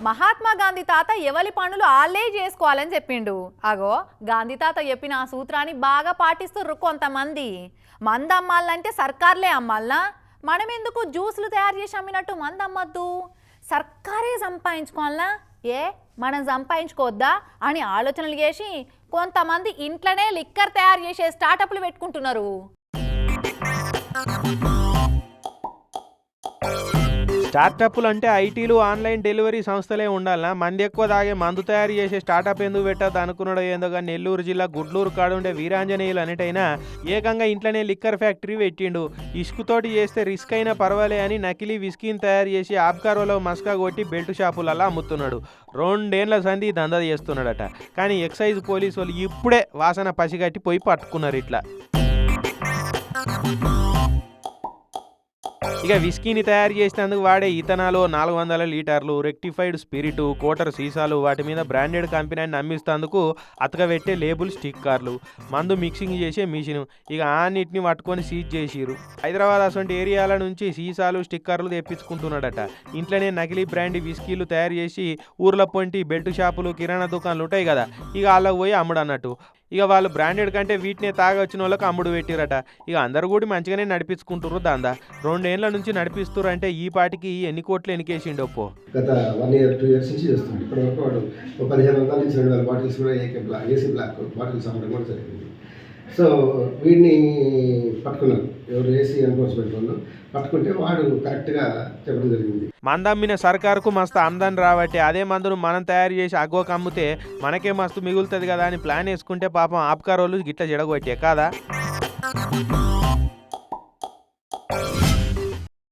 మహాత్మా గాంధీ తాత ఎవరి పనులు ఆళ్ళే చేసుకోవాలని చెప్పిండు. అగో గాంధీ తాత చెప్పిన ఆ సూత్రాన్ని బాగా పాటిస్తుర్రు కొంతమంది. మంద అమ్మాలంటే సర్కార్లే అమ్మాలనా? మనం ఎందుకు జ్యూస్లు తయారు చేసి అమ్మినట్టు మంద అమ్మద్దు? సర్కారే సంపాదించుకోవాలనా? మనం సంపాదించుకోవద్దా అని ఆలోచనలు చేసి కొంతమంది ఇంట్లోనే లిక్కర్ తయారు చేసే స్టార్టప్లు పెట్టుకుంటున్నారు. స్టార్టప్లు అంటే ఐటీలు ఆన్లైన్ డెలివరీ సంస్థలే ఉండాలనా? మంది ఎక్కువ తాగే మందు తయారు చేసే స్టార్టప్ ఎందుకు పెట్టద్దు అనుకున్నాడు ఏందో కానీ నెల్లూరు జిల్లా గుడ్లూరు కాడుండే వీరాంజనేయులు అనేటైనా ఏకంగా ఇంట్లోనే లిక్కర్ ఫ్యాక్టరీ పెట్టిండు. ఇసుకతోటి చేస్తే రిస్క్ అయినా పర్వాలే అని నకిలీ విస్కీని తయారు చేసి ఆబ్కారోలో మస్కా కొట్టి బెల్ట్ షాపులలో అమ్ముతున్నాడు. 2 ఏళ్ల సంధి దందా చేస్తున్నాడట. కానీ ఎక్సైజ్ పోలీసు వాళ్ళు ఇప్పుడే వాసన పసిగట్టి పోయి పట్టుకున్నారు ఇట్లా. ఇక విస్కీని తయారు చేసినందుకు వాడే ఇథనాలు 400 లీటర్లు, రెక్టిఫైడ్ స్పిరిట్, కోటర్ సీసాలు, వాటి మీద బ్రాండెడ్ కంపెనీని అమ్మిస్తేందుకు అతకబెట్టే లేబుల్ స్టిక్కర్లు, మందు మిక్సింగ్ చేసే మిషన్, ఇక అన్నిటిని పట్టుకొని సీజ్ చేసిరు. హైదరాబాద్ అసొంటి ఏరియాల నుంచి సీసాలు స్టిక్కర్లు తెప్పించుకుంటున్నాడట. ఇంట్లోనే నకిలీ బ్రాండ్ విస్కీలు తయారు చేసి ఊర్ల పొంటి బెల్ట్ షాపులు, కిరాణా దుకాణాలు ఉంటాయి కదా, ఇక వాళ్ళకి పోయి అమ్ముడు అన్నట్టు. ఇక వాళ్ళు బ్రాండెడ్ కంటే వీటినే తాగొచ్చిన వాళ్ళకి అమ్ముడు పెట్టిరట. ఇక అందరు కూడా మంచిగానే నడిపించుకుంటారు దందా. 2 ఏళ్ల నుంచి నడిపిస్తున్నారు అంటే ఈ పాటికి ఎన్ని కోట్లు ఎనికేసిండొప్పో. గత 1 year 2 years నుంచి చేస్తుంది. ఇప్పటివరకు వాడు 1500 నుంచి 2000 బాటిల్స్ కూడా ఏసీ బ్లాక్ బాటిల్స్ అమ్మడం కూడా జరిగింది. సో వీడిని పట్టుకున్నారు, ఎవరు ఏసీ ఎన్ఫోర్స్మెంట్ వాళ్ళు పట్టుకుంటే వాడు కరెక్ట్గా చెప్పడం జరిగింది. మందమ్మిన సర్కారుకు మస్తు ఆమ్దాని రాబట్టి అదే మందును మనం తయారు చేసి అగ్గోకి అమ్మితే మనకే మస్తు మిగులుతుంది కదా అని ప్లాన్ వేసుకుంటే పాపం ఆబ్కారోళ్ళు గిట్ల చెడగొట్టే కాదా.